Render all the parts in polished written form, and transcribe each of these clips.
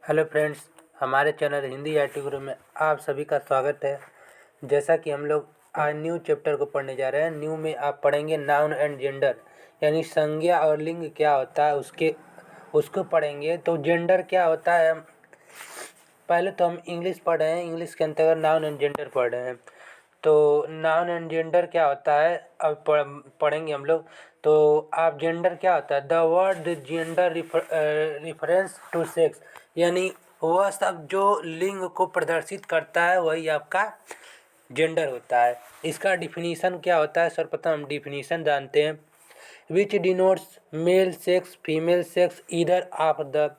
Hello friends, हमारे channel Hindi IT गुरु में आप सभी का स्वागत है। जैसा कि हम लोग आज न्यू चैप्टर को पढ़ने जा रहे हैं। न्यू में आप पढ़ेंगे नाउन एंड जेंडर, यानी संज्ञा और लिंग क्या होता है उसको पढ़ेंगे। तो जेंडर क्या होता है, पहले तो हम इंग्लिश पढ़ रहे हैं, इंग्लिश के अंतर्गत नाउन एंड जेंडर पढ़ रहे हैं। तो नाउन एंड जेंडर क्या होता है अब पढ़ेंगे हम लोग। तो आप जेंडर क्या होता है, the word gender reference to sex, यानी वह सब जो लिंग को प्रदर्शित करता है वही आपका जेंडर होता है। इसका डिफिनीशन क्या होता है, सर्वप्रथम हम डिफिनीशन जानते हैं। Which denotes male sex female sex either of the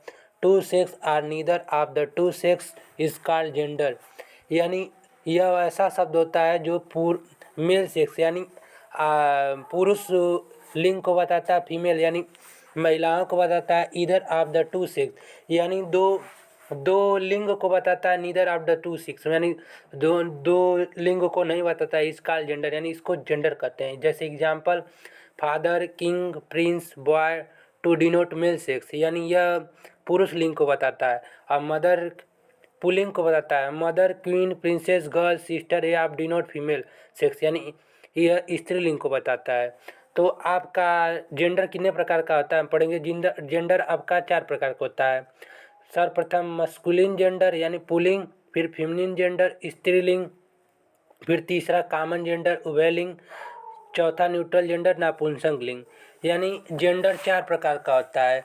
two sex or neither of the two sex is called gender, यानी यह ऐसा शब्द होता है जो मेल सेक्स यानी पुरुष लिंग को बताता है, फीमेल यानी महिलाओं को बताता है, either of the two sex यानी दो लिंग को बताता है, neither of the two sex यानी दो लिंग को नहीं बताता है। इसका जेंडर यानी इसको जेंडर कहते हैं। जैसे example, father, king, prince, boy to denote male sex, यानी यह पुरुष लिंग को बताता है। और मदर पुल्लिंग को बताता है, mother, queen, princess, girl, sister, ये आप डिनोट फीमेल सेक्स यानी यह स्त्रीलिंग को बताता है। तो आपका जेंडर कितने प्रकार का होता है, हम पढ़ेंगे। जेंडर आपका 4 प्रकार का होता है। सर्वप्रथम मस्कुलिन जेंडर यानी पुल्लिंग, फिर फेमिनिन जेंडर स्त्रीलिंग, फिर तीसरा कॉमन जेंडर उभयलिंग, चौथा न्यूट्रल जेंडर नपुंसक लिंग। यानी जेंडर 4 प्रकार का होता है।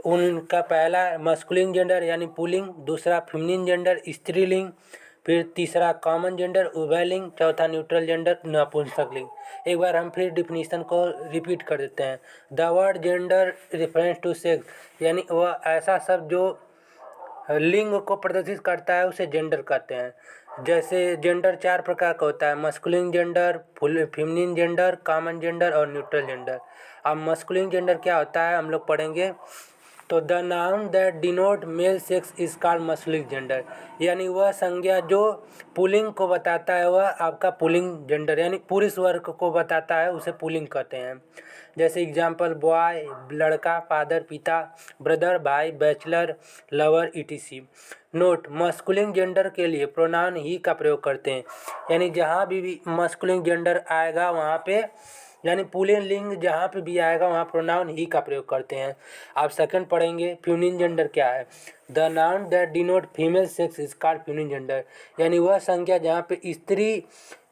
उनका पहला मस्कुलिन जेंडर यानी पुल्लिंग, दूसरा फेमिनिन जेंडर स्त्रीलिंग, फिर तीसरा कॉमन जेंडर उभयलिंग, चौथा न्यूट्रल जेंडर नपुंसक लिंग। एक बार हम फिर डिफिनीशन को रिपीट कर देते हैं। The word gender reference to sex, यानी वह ऐसा शब्द जो लिंग को प्रदर्शित करता है उसे जेंडर कहते हैं। जैसे जेंडर 4 प्रकार का होता है, masculine gender, feminine gender, common gender और न्यूट्रल जेंडर। अब मस्कुलिन जेंडर क्या होता है हम लोग पढ़ेंगे। तो the noun that denote male sex is called masculine gender, यानी वह संज्ञा जो पुल्लिंग को बताता है वह आपका पुल्लिंग जेंडर यानी पुरुष वर्ग को बताता है उसे पुल्लिंग कहते हैं। जैसे एग्जांपल, बॉय लड़का, फादर पिता, ब्रदर भाई, bachelor lover etc। Note, masculine gender के लिए प्रोनाउन ही का प्रयोग करते हैं, यानी जहाँ भी मस्कुलिन जेंडर आएगा वहाँ पे यानी पुल्लिंग लिंग जहाँ पे भी आएगा वहाँ प्रोनाउन ही का प्रयोग करते हैं। आप सेकंड पढ़ेंगे, फेमिनिन जेंडर क्या है। The noun that denote female sex is called feminine gender, यानी वह संज्ञा जहाँ पे स्त्री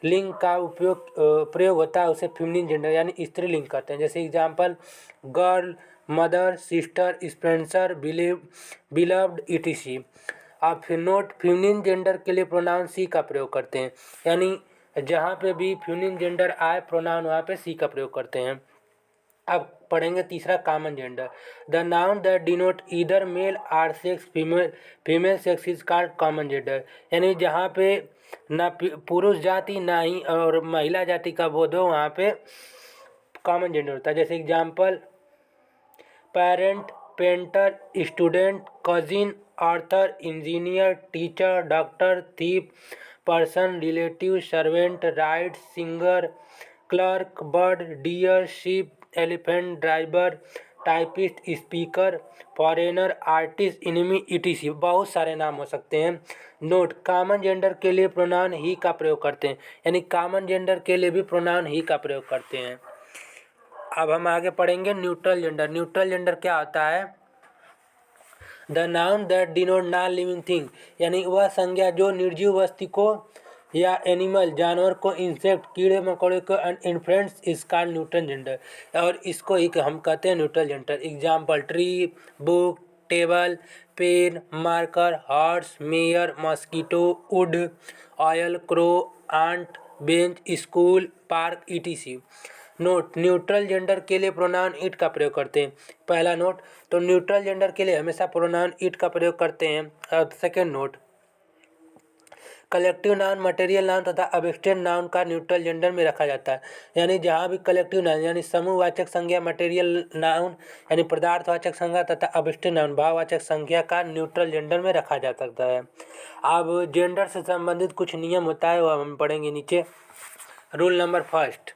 लिंग का प्रयोग होता है उसे फेमिनिन जेंडर यानी स्त्री लिंग कहते हैं। जैसे example, girl, mother, sister, Spencer, beloved etc। आप फिर नोट, फेमिनिन जेंडर के लिए प्रोनाउन सी का प्रयोग करते हैं, यानी जहाँ पे भी फेमिनिन जेंडर आए प्रोनाउन वहाँ पे सी का प्रयोग करते हैं। अब पढ़ेंगे तीसरा common gender. The noun that denote either male or sex female sex is called common gender, यानी जहाँ पे ना पुरुष जाति ना ही और महिला जाति का बोध हो वहाँ पे कॉमन जेंडर होता है। जैसे example, parent, painter, student, cousin, author, engineer, teacher, doctor, thief, person, relative, servant, writer, singer, clerk, bird, deer, ship, elephant, driver, typist, speaker, foreigner, artist, enemy etc। बहुत सारे नाम हो सकते हैं। नोट, कॉमन जेंडर के लिए प्रोनाउन ही का प्रयोग करते हैं, यानी कॉमन जेंडर के लिए भी प्रोनाउन ही का प्रयोग करते हैं। अब हम आगे पढ़ेंगे न्यूट्रल जेंडर। न्यूट्रल जेंडर क्या होता है, the noun that denote non living thing, यानी वह संज्ञा जो निर्जीव वस्तु को या एनिमल जानवर को, इंसेक्ट कीड़े मकोड़े को influence is called neutral gender, और इसको ही हम कहते हैं neutral gender. Example, tree, book, table, pen, marker, horse, mare, mosquito, wood, oil, crow, ant, bench, school, park etc। Note, neutral gender के लिए प्रोनाउन इट का प्रयोग करते हैं। पहला नोट, तो न्यूट्रल जेंडर के लिए हमेशा प्रोनाउन इट का प्रयोग करते हैं। और second note, collective noun, material noun तथा अब्स्ट्रैक्ट नाउन का न्यूट्रल जेंडर में रखा जाता है, यानी जहाँ भी कलेक्टिव नाउन यानी समूहवाचक संज्ञा, मटेरियल नाउन यानी पदार्थवाचक संज्ञा तथा अब्स्ट्रैक्ट नाउन भाववाचक संज्ञा का न्यूट्रल जेंडर में रखा जा सकता है। अब जेंडर से संबंधित कुछ नियम होता है वह हम पढ़ेंगे नीचे। Rule number first,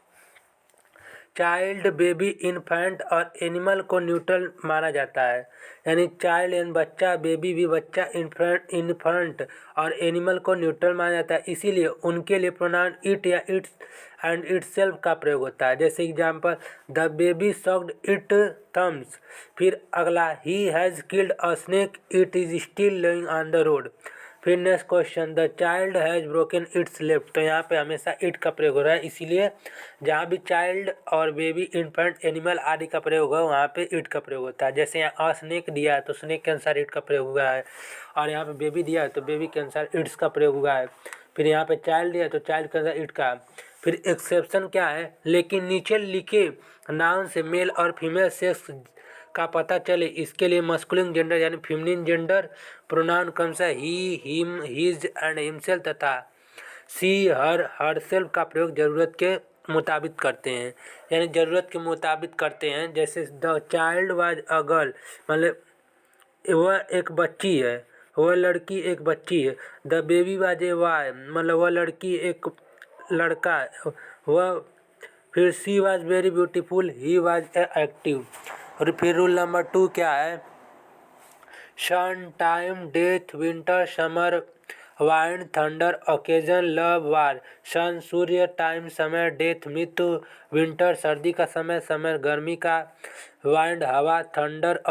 child, baby, infant और एनिमल को न्यूट्रल माना जाता है। यानी चाइल्ड यानी बच्चा, बेबी भी बच्चा, इन्फेंट और एनिमल को न्यूट्रल माना जाता है, इसीलिए उनके लिए प्रोनाउन इट या इट्स एंड इटसेल्फ का प्रयोग होता है। जैसे example, the baby sucked it thumbs. फिर अगला, he has killed a snake, it is still laying on the road. फिर next question, the child has broken its left. तो यहाँ पे हमेशा इट का प्रयोग हो रहा है, इसीलिए जहाँ भी चाइल्ड और बेबी, इन्फेंट, एनिमल आदि का प्रयोग हो वहाँ पे इट का प्रयोग होता है। जैसे यहाँ स्नेक दिया है तो स्नेक के अनुसार इट का प्रयोग हुआ है, और यहाँ पे बेबी दिया है तो बेबी के अनुसार इट्स का प्रयोग हुआ है। फिर यहाँ पे चाइल्ड दिया है तो चाइल्ड के अनुसार इट का। फिर एक्सेप्शन क्या है, लेकिन नीचे लिखे नाउन से मेल और फीमेल सेक्स का पता चले इसके लिए मस्कुलिन जेंडर यानी फेमिनिन जेंडर प्रोनाउन कौन सा, ही, हिम, हिज एंड हिमसेल्फ तथा सी, हर, हरसेल्फ का प्रयोग जरूरत के मुताबिक करते हैं। यानी ज़रूरत के मुताबिक करते हैं। जैसे the child was a girl, मतलब वह एक बच्ची है, वह लड़की एक बच्ची है। The baby was a boy, मतलब वह लड़की एक लड़का है। वह फिर she was very beautiful, he was active. और फिर रूल नंबर 2 क्या है, sun, time, death, winter, summer, wind, thunder, occasion, love, war. Sun सूर्य, टाइम समय, डेथ मृत्यु, विंटर सर्दी का समय, समर गर्मी का, वाइंड हवा, थंडर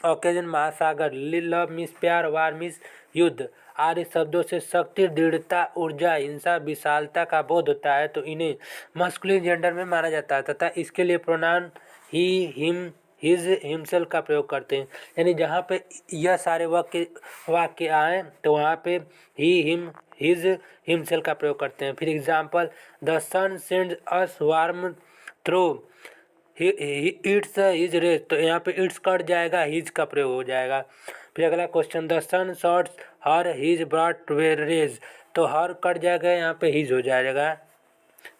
ओकेजन महासागर, लव मीन्स प्यार, वार मीन्स युद्ध। आदि शब्दों से शक्ति, दृढ़ता, ऊर्जा, हिंसा, विशालता का बोध होता है, तो इन्हें मस्कुलिन जेंडर में माना जाता है तथा इसके लिए प्रोनाउन ही, हिम, हिज, हिमसेल्फ का प्रयोग करते हैं। यानी जहाँ पे यह सारे वाक्य आए तो वहाँ पे ही, हिम, हिज, हिमसेल्फ का प्रयोग करते हैं। फिर example, the sun sends us warm through its his rays. तो यहाँ पे इट्स कट जाएगा, हिज का प्रयोग हो जाएगा। फिर अगला question, the sun shots her his bright rays. तो हर कट जाएगा, यहाँ पे हिज हो जाएगा,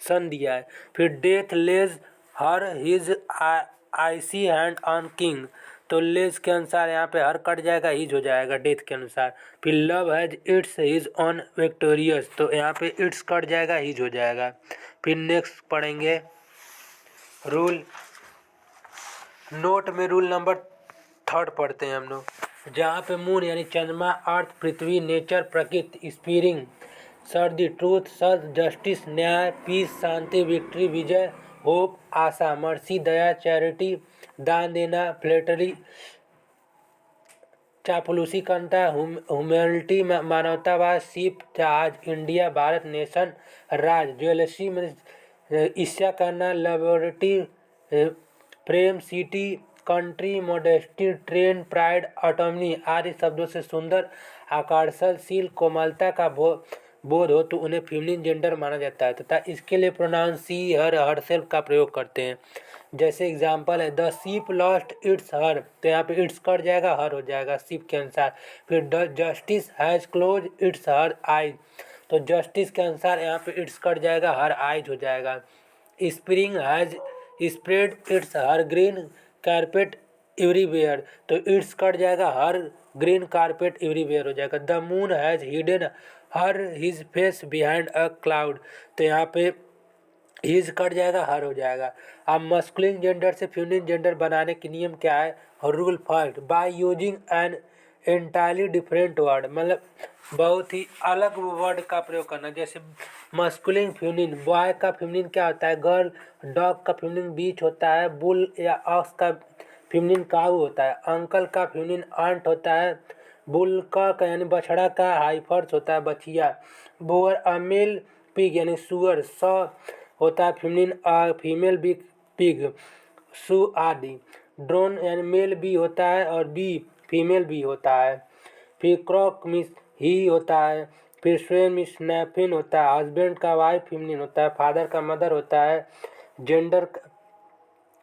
सन दिया है। फिर death lays her his icy hand on king. तो लेज के अनुसार यहाँ पे हर कट जाएगा, हिज हो जाएगा डेथ के अनुसार। फिर love has its his on victorious. तो यहाँ पे इट्स कट जाएगा, हिज हो जाएगा। फिर नेक्स्ट पढ़ेंगे रूल, नोट में रूल नंबर 3 पढ़ते हैं हम लोग। जहाँ पे मून यानी चंद्रमा, अर्थ पृथ्वी, नेचर प्रकृति, स्पिरिंग सर्दी, ट्रूथ सत्य, जस्टिस न्याय, पीस शांति, विक्ट्री विजय, होप आशा, मर्सी दया, चैरिटी दान देना, फ्लेटरी चापलूसी करता, ह्यूमैनिटी मानवतावाद, शिप जहाज, इंडिया भारत, नेशन राज, ज्वेलसी में ईर्ष्या करना, लेबोरेटरी प्रेम, city country, modesty train, pride autonomy आदि शब्दों से सुंदर, आकर्षणशील, कोमलता का बोध हो तो उन्हें फेमिनिन जेंडर माना जाता है तथा इसके लिए प्रोनाउन सी, हर, हरसेल्फ का प्रयोग करते हैं। जैसे एग्जाम्पल है, the ship lost it's her. तो यहाँ पे इट्स कट जाएगा, हर हो जाएगा शिप के अनुसार। फिर the justice has close it's her eyes. तो जस्टिस के अनुसार यहाँ पे इट्स कट जाएगा, हर आइज हो जाएगा। Spring has spread it's her green carpet everywhere. तो इट्स कट जाएगा, हर ग्रीन कारपेट एवरीवेयर हो जाएगा। The moon has hidden her his face behind a cloud. तो यहाँ पे हिज कट जाएगा, हर हो जाएगा। अब मस्कुलिन जेंडर से फेमिनिन जेंडर बनाने के नियम क्या है, rule first, by using an entirely different word, मतलब बहुत ही अलग वर्ड का प्रयोग करना। जैसे मस्कुलिन फेमिनिन, बॉय का फेमिनिन क्या होता है, गर्ल, डॉग का फेमिनिन बीच होता है, बुल या ऑक्स का फेमिनिन काऊ होता है, अंकल का फेमिनिन आंट होता है, बुल का यानी बछड़ा का हाइफर्स होता है बछिया, बोअर अ मेल पिग यानी सुअर, सौ होता है फेमिनिन फीमेल बी पिग सु आदि। ड्रोन यानी मेल बी होता है और बी फीमेल बी होता है। फिर क्रॉक मिस ही होता है। फिर स्वेन मिस नैफिन होता है। हस्बैंड का वाइफ फीमेलिन होता है। फादर का मदर होता है।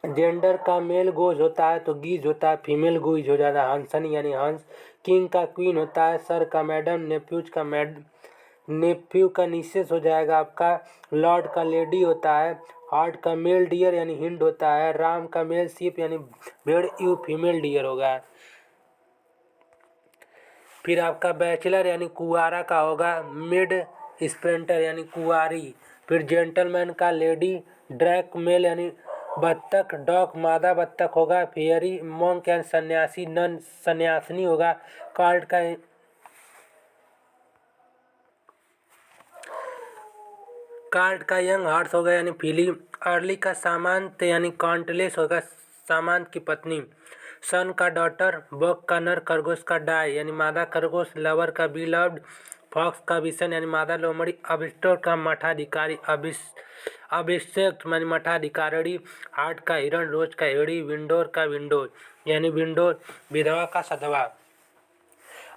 जेंडर का मेल गोज होता है तो गीज होता है, फीमेल गुइज हो जाता है, हंसनी यानी हंस। किंग का क्वीन होता है। सर का मैडम, नेफ्यू का निसेस हो जाएगा आपका। लॉर्ड का लेडी होता है। हार्ट का मेल डियर यानी हिंड होता है। राम का मेल शिप यानी भेड़, यू फीमेल डियर होगा। फिर आपका बैचलर यानी कुआरा का होगा। मिड स्प्रेंटर यानी कुआरी। फिर जेंटलमैन का लेडी ड्रैक मेल यानी बत्तख, डॉग मादा बत्तख होगा, फेयरी मॉन्क यानी सन्यासी नन सन्यासिनी होगा, कार्ड का यंग हार्स होगा यानी फिली, अर्ली का सामांत यानी काउंटलेस होगा सामांत की पत्नी, सन का डॉटर, बग का नर, खरगोश का डाय यानी मादा खरगोश, लवर का बिलव्ड, फॉक्स का विसन यानी मादा लोमड़ी, अबिस्टोर का मठाधिकारी, अभिषेक यानी मठाधिकारी, हार्ट का हिरण, रोज का हेड़ी, विंडोर का विंडोर यानी विंडोर, विधवा का सधवा।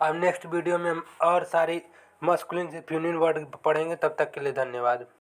अब नेक्स्ट वीडियो में हम और सारी मस्कुलिन से फेमिनिन वर्ड पढ़ेंगे। तब तक के लिए धन्यवाद।